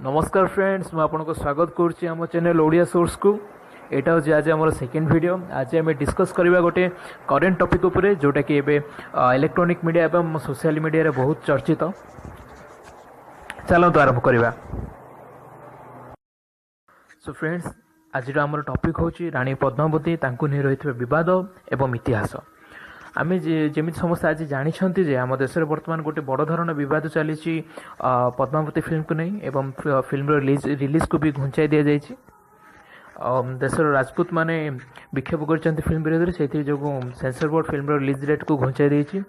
नमस्कार फ्रेंड्स मु आपको स्वागत करुच्ची आम चैनल ओडिया सोर्स को। यहाँ हूँ आज आम सेकेंड वीडियो। आज आम डिस्कस करवा गोटे करेन्ट टॉपिक उपरे जोटा कि इलेक्ट्रॉनिक मीडिया एवं सोशल मीडिया रे बहुत चर्चित। चलते आरंभ करवा। सो फ्रेंड्स आज आम टॉपिक हूँ रानी पद्मावती तांकु नहीं रही विवाद एवं इतिहास। आम जमी समस्त आज जानते जे आम देश में बर्तमान गोटे बड़ धरण बद चली पद्मावती फिल्म को नहीं एवं फिल्म रिलीज को भी घुंचाई दि जाइए। देशर राजपूत माने विक्षेप कर फिल्म विरोध से जो censor board film release date को घुंचाई देती।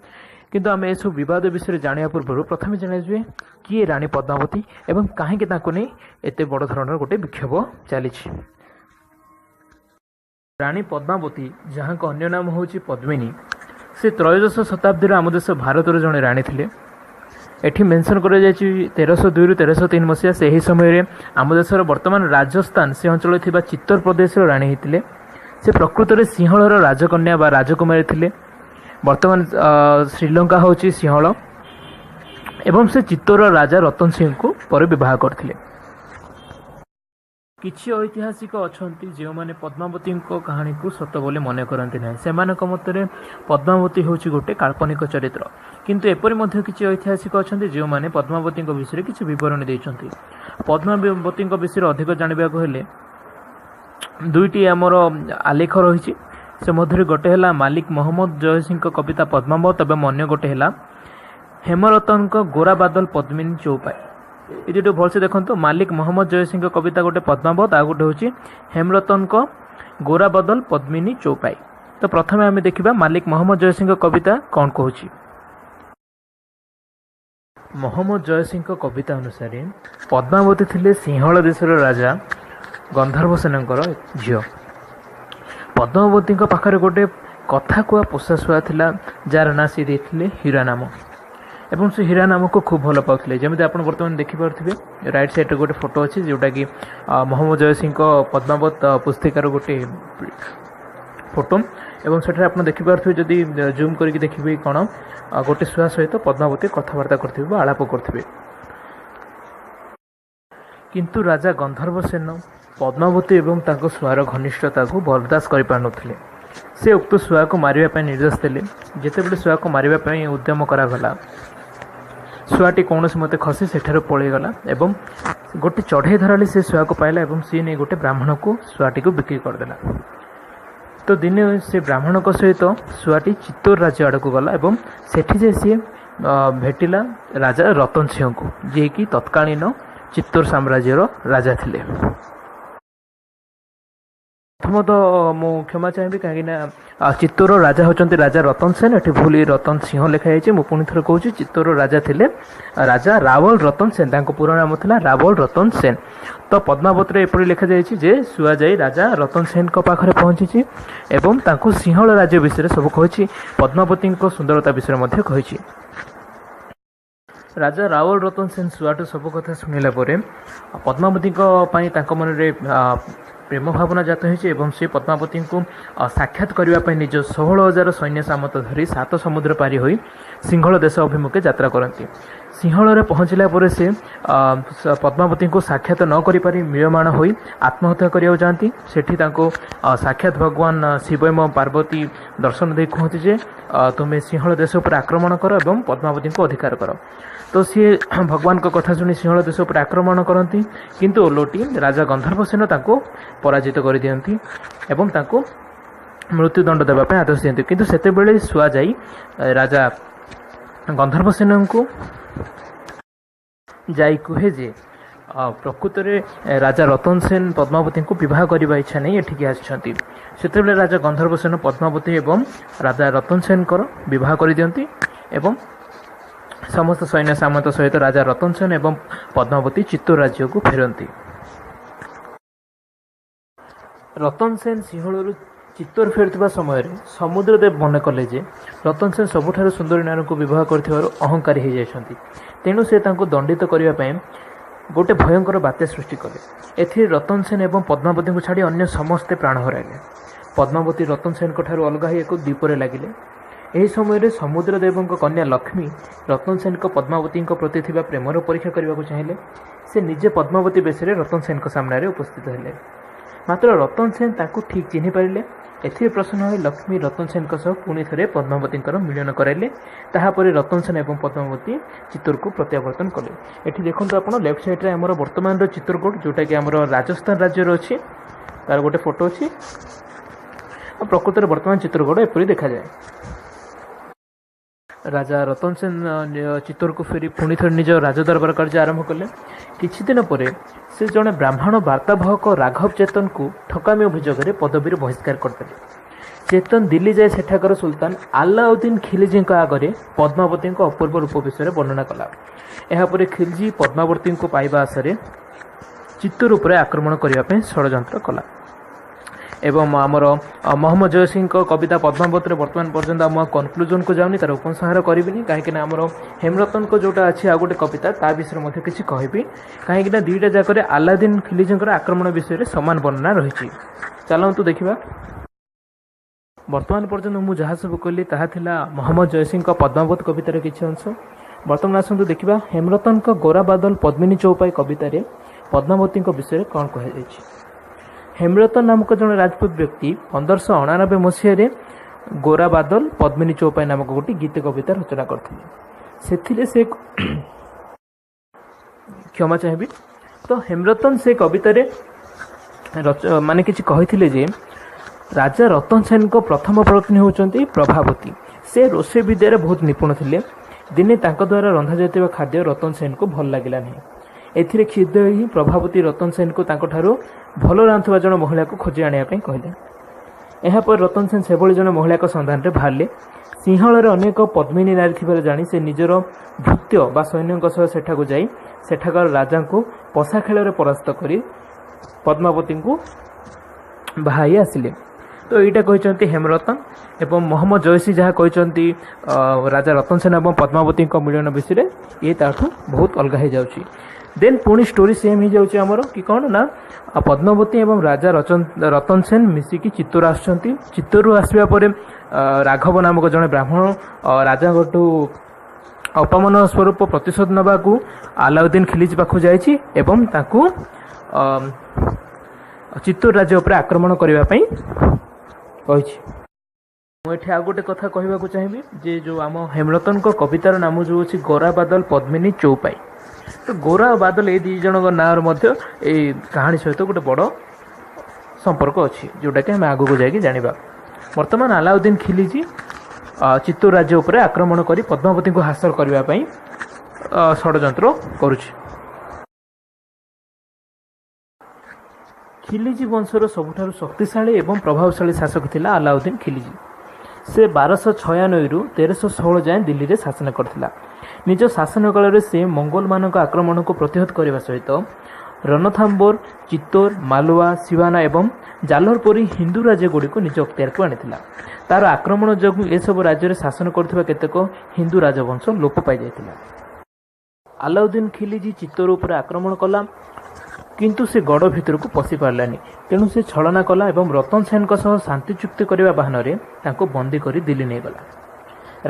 किंतु आम यह विवाद विषय जाना पूर्व प्रथम जाना किए रानी पद्मावती एवं कहीं नहीं एत बड़ धरण गोटे विक्षेप चली। रानी पद्मावती जहाँ का अन्य नाम हूँ पद्मिनी से त्रयोदश शताब्दी आम देश भारत जड़े राणी थे। एठी मेंशन कर 1302 रु 1303 मसीहा से ही समय आम देशर वर्तमान राजस्थान से अंचल थिबा चित्तौर प्रदेश राणी होते। से प्रकृत में सिंहलर राजकन्या बा राजकुमारी थे। वर्तमान श्रीलंका हूँ सिंहल एवं से चित्तौर राजा रतन सिंह को पर विवाह करथिले। किछि ऐतिहासिक अछंती जो माने पद्मावती कहानी को सत बोले मन करती ना। से मतरे पद्मावती हूँ गोटे काल्पनिक चरित्र। किंतु एपरि मध्य किछि ऐतिहासिक अछंती जो माने पद्मावती विषय किछि विवरण देइछंती। पद्मावती विषय अधिक जानबा को हेले दुईटी आमर आलेख रही। से मध्य गोटे है मालिक मोहम्मद जयसिंह कविता पद्मावत एवं अन्य गोटे है हेमरतन गोरा बादल पद्मिनी चौपाई। ये जो भलसे देखो मालिक मोहम्मद जयसिंह कविता गोटे पद्मावत आ गोटे हूँ हेमरतन गोरा बदल पद्मिनी चौपाई। तो प्रथम आम देखा मालिक मोहम्मद जयसिंह कविता कौन कहूँ। मोहम्मद जयसिंह कविता अनुसार पद्मावती थिले सिंहल देशर राजा गंधर्वसेनकर झील। पद्मावती पाखरे गोटे कथा कुआ पोषा छुआ थिला जार ना सी देथिले हीरा नाम एवं से हीरा नाम को खूब भल पाते। जमी आप बर्तमान देखिपे राइट साइड गोटे फोटो अच्छी जोटा कि मोहम्मद जयसिंह पद्मावत पुस्तिकार गोटे फोटो एवं से आप देखिपे जदि जूम करके देखिए कौन गोटे छुआ सहित पद्मावती कथबार्ता करथिबे आलाप करथिबे। किंतु राजा गंधर्वसेन पद्मावती एवं ताको छुआर घनिष्ठता को बर्दाश्त कर पार नथिले। से उक्त छुआ को मारिबा निर्देश देले। जेतेबेले छुआ को मारिबा उद्यम करागला छुआटी कौन मते खसी सेठार पलैगला एवं गोटे चढ़ई धराली से छुआ को पाइला एवं सी नहीं गोटे ब्राह्मण को छुआटी को बिक्री करदेला। तो दिने से ब्राह्मण सहित छुआटी चित्तौर राज्य आड़ को गला एवं सेठी जे सी भेटिला राजा रतन सिंह को जी कि तत्कालीन चित्तौर साम्राज्यर राजा थिले। प्रथम तो मु क्षमा चाहिए कहीं चित्तौर राजा होचंती राजा रतन सेन। एठी भूली रतन सिंह लिखाई है। पुणी थर कहूँ चित्तौर राजा थिले राजा रावल रतन सेन। तांको पूरा नाम थिला रावल रतन सेन। तो पद्मावती एपरि लिखा जाइए जे सुआ जाई राजा रतन सेन को पाखरे पहुंची एवं तांको सिंहल राज्य विषय सब कही पद्मावती सुंदरता विषय मध्य कही। राजा रावल रतन सेन सुआटू सब कथा शुणिला पद्मावती मन में प्रेम भावना जात हो। से पद्मावती को साक्षात करने निज 16,000 सैन्य सामत धरी 7 समुद्र पारी होई सिंहल देश अभिमुखे यात्रा करती। सिंहल पहुँचला से पद्मावती को साक्षात न करि म्रियमाण होई आत्महत्या करिया जाती। सेठी तांको साक्षात भगवान शिव एवं पार्वती दर्शन दे कहते जे तुम्हें सिंहल देश पर आक्रमण कर एवं पद्मावती को अधिकार कर। तो सी भगवान को कथा शुणी सिंहल देश पर आक्रमण करती। किंतु ओलोटी राजा गंधर्वसेन ताको पराजित कर दियंती एवं ताको मृत्युदंड देवाई आदेश दियंती। किंतु सेतेबेले छुआ जाई राजा गंधर्वसेन को जाई कहे जे प्रकृत में राजा रतन सेन पद्मावती को विवाह करने इच्छा नहीं एठिकी आछंती। सेतेबेले राजा गंधर्वसेन पद्मावती एवं राजा रतन सेन विवाह कर दियंती एवं समस्त सैन्य सामंत सहित राजा रतन सेन एवं पद्मावती चित्तौर राज्य को फेरती। रतन सेन सिंहलू चित्तौर फेरुवा समय समुद्रदेव मन कले जे रतन सेन सबुठार सुंदरी नारी को विवाह कर अहंकारी हो जाती। तेणु से दंडित करने गोटे भयंकर बात्या सृष्टि कले। एथि रतन सेन एवं पद्मावती को छाड़ी अन्य समस्ते प्राण हराइले। पद्मावती रतन सेन ठारू अलग हो एक द्वीपर लगिले। ଏହି ସମୟରେ ସମୁଦ୍ରଦେବଙ୍କ କନ୍ୟା ଲକ୍ଷ୍ମୀ ରତନ ସେନଙ୍କ ପଦ୍ମାବତୀଙ୍କ ପ୍ରତି ଥିବା ପ୍ରେମର ପରୀକ୍ଷା କରିବାକୁ ଚାହିଁଲେ। ସେ ନିଜେ ପଦ୍ମାବତୀ ବେଶରେ ରତନ ସେନଙ୍କ ସାମ୍ନାରେ ଉପସ୍ଥିତ ହେଲେ। ମାତ୍ର ରତନ ସେନ ତାଙ୍କୁ ଠିକ୍ ଚିହ୍ନି ପାରିଲେ। ଏଥିରେ ପ୍ରସନ୍ନ ହୋଇ ଲକ୍ଷ୍ମୀ ରତନ ସେନଙ୍କ ସହ ପୁଣି ଥରେ ପଦ୍ମାବତୀଙ୍କର ମିଳନ କରାଇଲେ। ତାହାପରେ ରତନ ସେନ ଏବଂ ପଦ୍ମାବତୀ ଚିତ୍ତୋରକୁ ପ୍ରତ୍ୟାବର୍ତ୍ତନ କଲେ। ଏଠି ଦେଖନ୍ତୁ ଆପଣ ଲେଫ୍ଟ ସାଇଡ଼୍ରେ ଆମର ବର୍ତ୍ତମାନର ଚିତ୍ରକୋଟ, ଯେଉଁଟାକି ଆମର ରାଜସ୍ଥାନ ରାଜ୍ୟର ଅଛି, ତାର ଗୋଟେ ଫଟୋ ଅଛି। ଆଉ ପ୍ରକୃତରେ ବର୍ତ୍ତମାନ ଚିତ୍ରକୋଟ ଏପରି ଦେଖାଯାଏ। ରାଜା ରତନ ସେନ ଚିତ୍ତୋରକୁ ଫେରି ପୁଣି ଥରେ ନିଜ ରାଜଦରବାର କାର୍ଯ୍ୟ ଆରମ୍ଭ କଲେ। କିଛି ଦିନ ପରେ ସେ ଜଣେ ବ୍ରାହ୍ମଣ ବାର୍ତ୍ତାବାହକ ରାଘବ ଚେତନକୁ ଠକାମି ଅଭିଯୋଗରେ ପଦବୀରୁ ବହିଷ୍କାର କରିଦେଲେ। ଚେତନ ଦିଲ୍ଲୀ ଯାଇ ସେଠାକାର ସୁଲତାନ ଆଲାଉଦ୍ଦିନ ଖିଲଜୀଙ୍କ ଆଗରେ ପଦ୍ମାବତୀଙ୍କ ଅପୂର୍ବ ରୂପ ବିଷୟରେ ବର୍ଣ୍ଣନା କଲା। ଏହାପରେ ଖିଲଜୀ ପଦ୍ମାବତୀଙ୍କୁ ପାଇବା ଆଶାରେ ଚିତ୍ତୋର ଉପରେ ଆକ୍ରମଣ କରିବା ପାଇଁ ଷଡ଼ଯନ୍ତ୍ର କଲା। ଏବଂ ଆମର ମହମ୍ମଦ ଜୟସିଂଙ୍କ କବିତା ପଦ୍ମାବତୀରେ ବର୍ତ୍ତମାନ ପର୍ଯ୍ୟନ୍ତ ଆମ କନକ୍ଲୁଜନକୁ ଯାଉନି, ତାର ଉପସଂହାର କରିବିନି, କାହିଁକିନା ଆମର ହେମରତନଙ୍କ ଯେଉଁଟା ଅଛି ଆଉ ଗୋଟେ କବିତା ତା ବିଷୟରେ ମଧ୍ୟ କିଛି କହିବି, କାହିଁକିନା ଦୁଇଟା ଯାକରେ ଆଲାଉଦ୍ଦିନ ଖିଲଜୀଙ୍କର ଆକ୍ରମଣ ବିଷୟରେ ସମାନ ବର୍ଣ୍ଣନା ରହିଛି। ଚାଲନ୍ତୁ ଦେଖିବା। ବର୍ତ୍ତମାନ ପର୍ଯ୍ୟନ୍ତ ମୁଁ ଯାହା ସବୁ କହିଲି ତାହା ଥିଲା ମହମ୍ମଦ ଜୟସିଂଙ୍କ ପଦ୍ମାବତୀ କବିତାର କିଛି ଅଂଶ। ବର୍ତ୍ତମାନ ଆସନ୍ତୁ ଦେଖିବା ହେମରତନଙ୍କ ଗୋରା ବାଦଲ ପଦ୍ମିନୀ ଚୌପାଇ କବିତାରେ ପଦ୍ମାବତୀଙ୍କ ବିଷୟରେ କ'ଣ କୁହାଯାଇଛି। ହେମରତନ ନାମକ ଜଣେ ରାଜପୁତ ବ୍ୟକ୍ତି 1589 ମସିହାରେ ଗୋରା ବାଦଲ ପଦ୍ମିନୀ ଚୌପାଇ ନାମକ ଗୋଟିଏ ଗୀତ କବିତା ରଚନା କରିଥିଲେ। ସେଥିରେ ସେ କ୍ଷମା ଚାହିଁବି ତ ହେମରତନ ସେ କବିତାରେ ମାନେ କିଛି କହିଥିଲେ ଯେ ରାଜା ରତନ ସେନଙ୍କ ପ୍ରଥମ ପତ୍ନୀ ହେଉଛନ୍ତି ପ୍ରଭାବତୀ। ସେ ରୋଷେଇ ବିଦ୍ୟାରେ ବହୁତ ନିପୁଣ ଥିଲେ। ଦିନେ ତାଙ୍କ ଦ୍ୱାରା ରନ୍ଧାଯାଇଥିବା ଖାଦ୍ୟ ରତନ ସେନଙ୍କୁ ଭଲ ଲାଗିଲା ନାହିଁ। ଏଥିରେ କ୍ଷୁବ୍ଧ ହୋଇ ପ୍ରଭାବତୀ ରତନ ସେନଙ୍କୁ ତାଙ୍କଠାରୁ ଭଲ ରାନ୍ଧୁଥିବା ଜଣେ ମହିଳାକୁ ଖୋଜି ଆଣିବା ପାଇଁ କହିଲେ। ଏହାପରେ ରତନ ସେନ ସେଭଳି ଜଣେ ମହିଳାଙ୍କ ସନ୍ଧାନରେ ବାହାରିଲେ। ସିଂହଳରେ ଅନେକ ପଦ୍ମିନୀ ନାରୀ ଥିବାର ଜାଣି ସେ ନିଜର ଭୃତ୍ୟ ବା ସୈନ୍ୟଙ୍କ ସହ ସେଠାକୁ ଯାଇ ସେଠାକାର ରାଜାଙ୍କୁ ପଶା ଖେଳରେ ପରାସ୍ତ କରି ପଦ୍ମାବତୀଙ୍କୁ ବାହାଇ ଆସିଲେ। ତ ଏଇଟା କହିଛନ୍ତି ହେମରତନ ଏବଂ ମହମ୍ମଦ ଜୟସୀ ଯାହା କହିଛନ୍ତି ରାଜା ରତନ ସେନ ଏବଂ ପଦ୍ମାବତୀଙ୍କ ମିଳନ ବିଷୟରେ ଇଏ ତାଠୁ ବହୁତ ଅଲଗା ହେଇଯାଉଛି। ଦେନ୍ ପୁଣି ଷ୍ଟୋରି ସେମ୍ ହେଇଯାଉଛି ଆମର କି କ'ଣ ନା ପଦ୍ମାବତୀ ଏବଂ ରାଜା ରତନ ସେନ ମିଶିକି ଚିତ୍ତୋର ଆସୁଛନ୍ତି। ଚିତ୍ତୋରରୁ ଆସିବା ପରେ ରାଘବ ନାମକ ଜଣେ ବ୍ରାହ୍ମଣ ରାଜାଙ୍କଠୁ ଅପମାନ ସ୍ୱରୂପ ପ୍ରତିଶୋଧ ନେବାକୁ ଆଲାଉଦ୍ଦିନ ଖିଲଜୀ ପାଖକୁ ଯାଇଛି ଏବଂ ତାଙ୍କୁ ଚିତ୍ତୋର ରାଜ୍ୟ ଉପରେ ଆକ୍ରମଣ କରିବା ପାଇଁ କହିଛି। ମୁଁ ଏଠି ଆଉ ଗୋଟେ କଥା କହିବାକୁ ଚାହିଁବି ଯେ ଯେଉଁ ଆମ ହେମରତନଙ୍କ କବିତାର ନାମ ଯେଉଁ ଅଛି ଗୋରା ବାଦଲ ପଦ୍ମିନୀ ଚୌପାଇ। ତ ଗୋରା ଓ ବାଦଲ ଏଇ ଦୁଇ ଜଣଙ୍କ ନାଁର ମଧ୍ୟ ଏଇ କାହାଣୀ ସହିତ ଗୋଟେ ବଡ଼ ସମ୍ପର୍କ ଅଛି, ଯେଉଁଟାକି ଆମେ ଆଗକୁ ଯାଇକି ଜାଣିବା। ବର୍ତ୍ତମାନ ଆଲାଉଦ୍ଦିନ ଖିଲଜୀ ଚିତ୍ତୋର ରାଜ୍ୟ ଉପରେ ଆକ୍ରମଣ କରି ପଦ୍ମାବତୀଙ୍କୁ ହାସଲ କରିବା ପାଇଁ ଷଡ଼ଯନ୍ତ୍ର କରୁଛି। ଖିଲଜୀ ବଂଶର ସବୁଠାରୁ ଶକ୍ତିଶାଳୀ ଏବଂ ପ୍ରଭାବଶାଳୀ ଶାସକ ଥିଲା ଆଲାଉଦ୍ଦିନ ଖିଲଜୀ। ସେ 1296ରୁ 1316 ଯାଏଁ ଦିଲ୍ଲୀରେ ଶାସନ କରିଥିଲା। ନିଜ ଶାସନ କାଳରେ ସେ ମଙ୍ଗୋଲମାନଙ୍କ ଆକ୍ରମଣକୁ ପ୍ରତିହତ କରିବା ସହିତ ରଣଥାମ୍ବୋର, ଚିତ୍ତୋର, ମାଲୱା, ସିୱାନା ଏବଂ ଜାଲୋର ପରି ହିନ୍ଦୁ ରାଜ୍ୟଗୁଡ଼ିକୁ ନିଜ ଅକ୍ତିଆରକୁ ଆଣିଥିଲା। ତାର ଆକ୍ରମଣ ଯୋଗୁଁ ଏସବୁ ରାଜ୍ୟରେ ଶାସନ କରୁଥିବା କେତେକ ହିନ୍ଦୁ ରାଜବଂଶ ଲୋପ ପାଇଯାଇଥିଲା। ଆଲାଉଦ୍ଦିନ ଖିଲଜୀ ଚିତ୍ତୋର ଉପରେ ଆକ୍ରମଣ କଲା, କିନ୍ତୁ ସେ ଗଡ଼ ଭିତରକୁ ପଶି ପାରିଲାନି। ତେଣୁ ସେ ଛଳନା କଲା ଏବଂ ରତନ ସେନଙ୍କ ସହ ଶାନ୍ତି ଚୁକ୍ତି କରିବା ବାହାନରେ ତାଙ୍କୁ ବନ୍ଦୀ କରି ଦିଲ୍ଲୀ ନେଇଗଲା।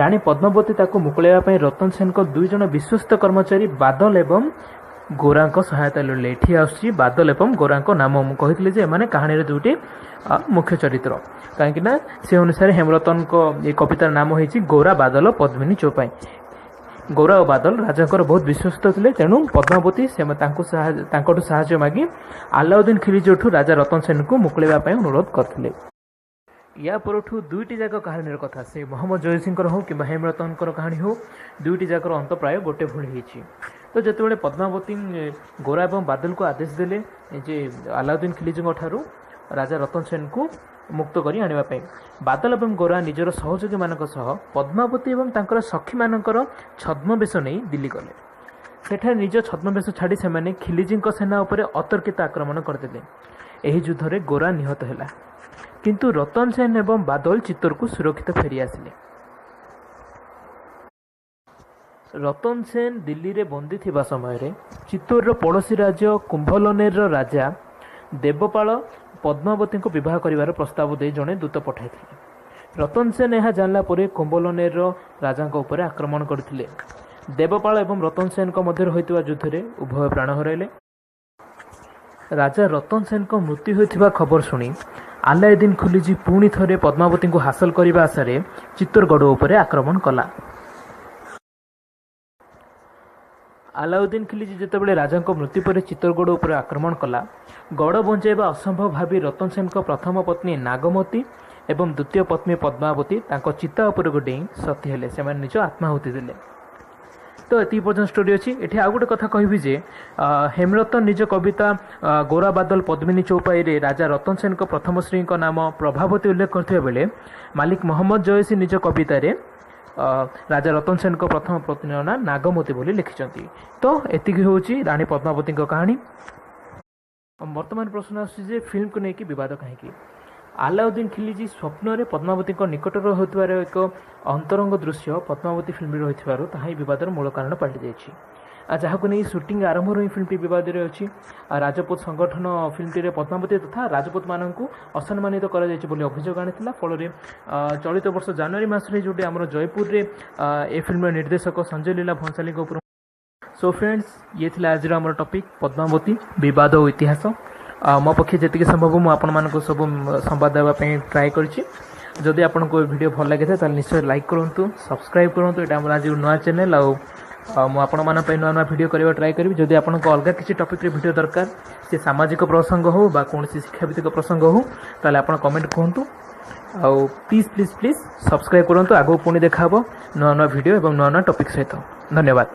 ରାଣୀ ପଦ୍ମାବତୀ ତାକୁ ମୁକୁଳାଇବା ପାଇଁ ରତନ ସେନଙ୍କ 2 ଜଣ ବିଶ୍ୱସ୍ତ କର୍ମଚାରୀ ବାଦଲ ଏବଂ ଗୋରାଙ୍କ ସହାୟତା ଲୋଡ଼ିଲେ। ଏଠି ଆସୁଛି ବାଦଲ ଏବଂ ଗୋରାଙ୍କ ନାମ। ମୁଁ କହିଥିଲି ଯେ ଏମାନେ କାହାଣୀର 2ଟି ମୁଖ୍ୟ ଚରିତ୍ର, କାହିଁକିନା ସେ ଅନୁସାରେ ହେମରତନଙ୍କ ଏ କବିତାର ନାମ ହେଇଛି ଗୋରା ବାଦଲ ପଦ୍ମିନୀ ଚୌପାଇ। ଗୌରା ଓ ବାଦଲ ରାଜାଙ୍କର ବହୁତ ବିଶ୍ୱସ୍ତ ଥିଲେ। ତେଣୁ ପଦ୍ମାବତୀ ତାଙ୍କଠୁ ସାହାଯ୍ୟ ମାଗି ଆଲାଉଦ୍ଦିନ ଖିଲଜୀଠୁ ରାଜା ରତନ ସେନଙ୍କୁ ମୁକୁଳାଇବା ପାଇଁ ଅନୁରୋଧ କରିଥିଲେ। ୟା ପରଠୁ 2ଟି ଯାକ କାହାଣୀର କଥା, ସେ ମହମ୍ମଦ ଜୟସିଂଙ୍କର ହେଉ କିମ୍ବା ହେମରତନଙ୍କର କାହାଣୀ ହେଉ, 2ଟି ଯାକର ଅନ୍ତ ପ୍ରାୟ ଗୋଟେ ଭଳି ହେଇଛି। ତ ଯେତେବେଳେ ପଦ୍ମାବତୀ ଗୋରା ଏବଂ ବାଦଲକୁ ଆଦେଶ ଦେଲେ ଯେ ଆଲାଉଦ୍ଦିନ ଖିଲଜୀଙ୍କ ଠାରୁ ରାଜା ରତନ ସେନଙ୍କୁ ମୁକ୍ତ କରି ଆଣିବା ପାଇଁ, ବାଦଲ ଏବଂ ଗୋରା ନିଜର ସହଯୋଗୀମାନଙ୍କ ସହ ପଦ୍ମାବତୀ ଏବଂ ତାଙ୍କର ସଖୀମାନଙ୍କର ଛଦ୍ମବେଶ ନେଇ ଦିଲ୍ଲୀ ଗଲେ। ସେଠାରେ ନିଜ ଛଦ୍ମବେଶ ଛାଡ଼ି ସେମାନେ ଖିଲଜୀଙ୍କ ସେନା ଉପରେ ଅତର୍କିତ ଆକ୍ରମଣ କରିଦେଲେ। ଏହି ଯୁଦ୍ଧରେ ଗୋରା ନିହତ ହେଲା, କିନ୍ତୁ ରତନ ସେନ ଏବଂ ବାଦଲ ଚିତ୍ତୋରକୁ ସୁରକ୍ଷିତ ଫେରି ଆସିଲେ। ରତନ ସେନ ଦିଲ୍ଲୀରେ ବନ୍ଦୀ ଥିବା ସମୟରେ ଚିତ୍ତୋରର ପଡ଼ୋଶୀ ରାଜ୍ୟ କୁମ୍ଭଲନେରର ରାଜା ଦେବପାଳ ପଦ୍ମାବତୀଙ୍କୁ ବିବାହ କରିବାର ପ୍ରସ୍ତାବ ଦେଇ ଜଣେ ଦୂତ ପଠାଇଥିଲେ। ରତନ ସେନ ଏହା ଜାଣିଲା ପରେ କୁମ୍ଭଲନେରର ରାଜାଙ୍କ ଉପରେ ଆକ୍ରମଣ କରିଥିଲେ। ଦେବପାଳ ଏବଂ ରତନ ସେନଙ୍କ ମଧ୍ୟରେ ହୋଇଥିବା ଯୁଦ୍ଧରେ ଉଭୟ ପ୍ରାଣ ହରାଇଲେ। ରାଜା ରତନ ସେନଙ୍କ ମୃତ୍ୟୁ ହୋଇଥିବା ଖବର ଶୁଣି ଆଲାଉଦ୍ଦିନ ଖିଲଜି ପୁଣି ଥରେ ପଦ୍ମାବତୀଙ୍କୁ ହାସଲ କରିବା ଆଶାରେ ଚିତ୍ତୋରଗଡ଼ ଉପରେ ଆକ୍ରମଣ କଲା। ଆଲାଉଦ୍ଦିନ ଖିଲଜି ଯେତେବେଳେ ରାଜାଙ୍କ ମୃତ୍ୟୁ ପରେ ଚିତ୍ତୋରଗଡ଼ ଉପରେ ଆକ୍ରମଣ କଲା, ଗଡ଼ ବଞ୍ଚାଇବା ଅସମ୍ଭବ ଭାବି ରତନ ସେନଙ୍କ ପ୍ରଥମ ପତ୍ନୀ ନାଗମତୀ ଏବଂ ଦ୍ୱିତୀୟ ପତ୍ନୀ ପଦ୍ମାବତୀ ତାଙ୍କ ଚିତା ଉପରକୁ ଡେଇଁ ସତୀ ହେଲେ। ସେମାନେ ନିଜ ଆତ୍ମାହୁତି ଦେଲେ। ତ ଏତିକି ପର୍ଯ୍ୟନ୍ତ ଷ୍ଟୋରି ଅଛି। ଏଠି ଆଉ ଗୋଟେ କଥା କହିବି ଯେ ହେମରତନ ନିଜ କବିତା ଗୋରା ବାଦଲ ପଦ୍ମିନୀ ଚୌପାଇରେ ରାଜା ରତନ ସେନଙ୍କ ପ୍ରଥମ ସ୍ତ୍ରୀଙ୍କ ନାମ ପ୍ରଭାବତୀ ଉଲ୍ଲେଖ କରିଥିବା ବେଳେ ମାଲିକ ମହମ୍ମଦ ଜୟସୀ ନିଜ କବିତାରେ ରାଜା ରତନ ସେନଙ୍କ ପ୍ରଥମ ପତ୍ନୀର ନାଁ ନାଗମତୀ ବୋଲି ଲେଖିଛନ୍ତି। ତ ଏତିକି ହେଉଛି ରାଣୀ ପଦ୍ମାବତୀଙ୍କ କାହାଣୀ। ବର୍ତ୍ତମାନ ପ୍ରଶ୍ନ ଆସୁଛି ଯେ ଫିଲ୍ମକୁ ନେଇକି ବିବାଦ କାହିଁକି? ଆଲାଉଦ୍ଦିନ ଖିଲଜି ସ୍ୱପ୍ନରେ ପଦ୍ମାବତୀଙ୍କ ନିକଟରେ ହେଉଥିବାର ଏକ ଅନ୍ତରଙ୍ଗ ଦୃଶ୍ୟ ପଦ୍ମାବତୀ ଫିଲ୍ମରେ ରହିଥିବାରୁ ତାହା ହିଁ ବିବାଦର ମୂଳ କାରଣ ପାଲଟିଯାଇଛି। ଯାହାକୁ ନେଇ ସୁଟିଂ ଆରମ୍ଭରୁ ହିଁ ଫିଲ୍ମଟି ବିବାଦରେ ଅଛି। ରାଜପୁତ ସଂଗଠନ ଫିଲ୍ମଟିରେ ପଦ୍ମାବତୀ ତଥା ରାଜପୁତମାନଙ୍କୁ ଅସମ୍ମାନିତ କରାଯାଇଛି ବୋଲି ଅଭିଯୋଗ ଆଣିଥିଲା। ଫଳରେ ଚଳିତ ବର୍ଷ ଜାନୁଆରୀ ମାସରେ ଯେଉଁଠି ଆମର ଜୟପୁରରେ ଏ ଫିଲ୍ମର ନିର୍ଦ୍ଦେଶକ ସଞ୍ଜୟ ଲୀଲା ଭଂସାଲୀଙ୍କ ଉପରୁ। ସୋ ଫ୍ରେଣ୍ଡସ୍, ଇଏ ଥିଲା ଆଜିର ଆମର ଟପିକ୍ ପଦ୍ମାବତୀ ବିବାଦ ଓ ଇତିହାସ। ମୋ ପକ୍ଷେ ଯେତିକି ସମ୍ଭବ ମୁଁ ଆପଣମାନଙ୍କୁ ସବୁ ସମ୍ବାଦ ଦେବା ପାଇଁ ଟ୍ରାଏ କରିଛି। ଯଦି ଆପଣଙ୍କୁ ଏ ଭିଡ଼ିଓ ଭଲ ଲାଗିଥାଏ ତାହେଲେ ନିଶ୍ଚୟ ଲାଇକ୍ କରନ୍ତୁ, ସବସ୍କ୍ରାଇବ୍ କରନ୍ତୁ। ଏଇଟା ଆମର ଆଜି ନୂଆ ଚ୍ୟାନେଲ୍, ଆଉ ମୁଁ ଆପଣମାନଙ୍କ ପାଇଁ ନୂଆ ନୂଆ ଭିଡ଼ିଓ କରିବା ଟ୍ରାଏ କରିବି। ଯଦି ଆପଣଙ୍କୁ ଅଲଗା କିଛି ଟପିକ୍ରେ ଭିଡ଼ିଓ ଦରକାର, ସେ ସାମାଜିକ ପ୍ରସଙ୍ଗ ହେଉ ବା କୌଣସି ଶିକ୍ଷାଭିତ୍ତିକ ପ୍ରସଙ୍ଗ ହେଉ, ତାହେଲେ ଆପଣ କମେଣ୍ଟ କୁହନ୍ତୁ। ଆଉ ପ୍ଲିଜ୍ ସବସ୍କ୍ରାଇବ୍ କରନ୍ତୁ। ଆଗକୁ ପୁଣି ଦେଖା ହେବ ନୂଆ ନୂଆ ଭିଡ଼ିଓ ଏବଂ ନୂଆ ନୂଆ ଟପିକ୍ ସହିତ। ଧନ୍ୟବାଦ।